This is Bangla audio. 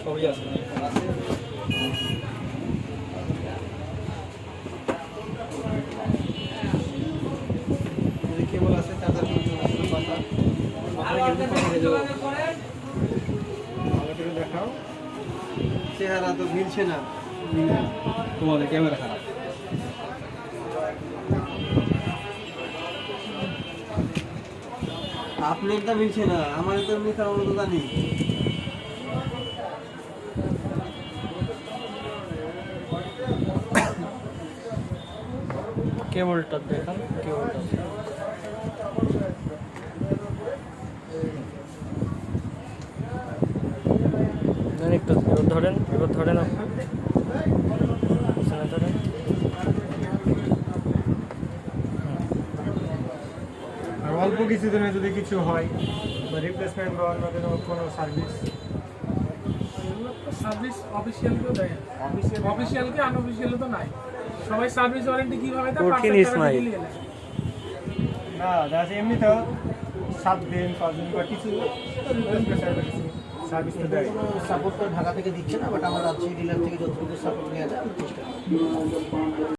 সবই আছে। কেবল আছে, চার্জার পাতা দেখাও। চেহারা তো মিলছে না, তোমাদের ক্যামেরা খারাপ। আপনারটা মিলছে না, আমার তো এমনি খারাপ, আমরা তো জানি। কেবলটা দেখান, কেবলটা একটু এবার ধরেন, এবার ধরেন আপনি ধরেন। আর অল্প কিছু দিনে যদি কিছু হয় বা রিপ্লেসমেন্ট বা অন্য কোনো সার্ভিস, সার্ভিস অফিসিয়ালকেও দেয়, অফিসিয়ালকে আনঅফিসিয়াল তো নাই, সবাই সার্ভিস ওয়ারেন্টি কিভাবে দেয়? না দেখা এমনি তো 7 দিন 5 দিন বা কিছু সার্ভিস তো দেয়। সাপোর্ট ঢাকা থেকে দিচ্ছে না, বাট আমার রাজশাহী ডিলার থেকে যতটুকু সাপোর্ট নেওয়া যায় চেষ্টা করি।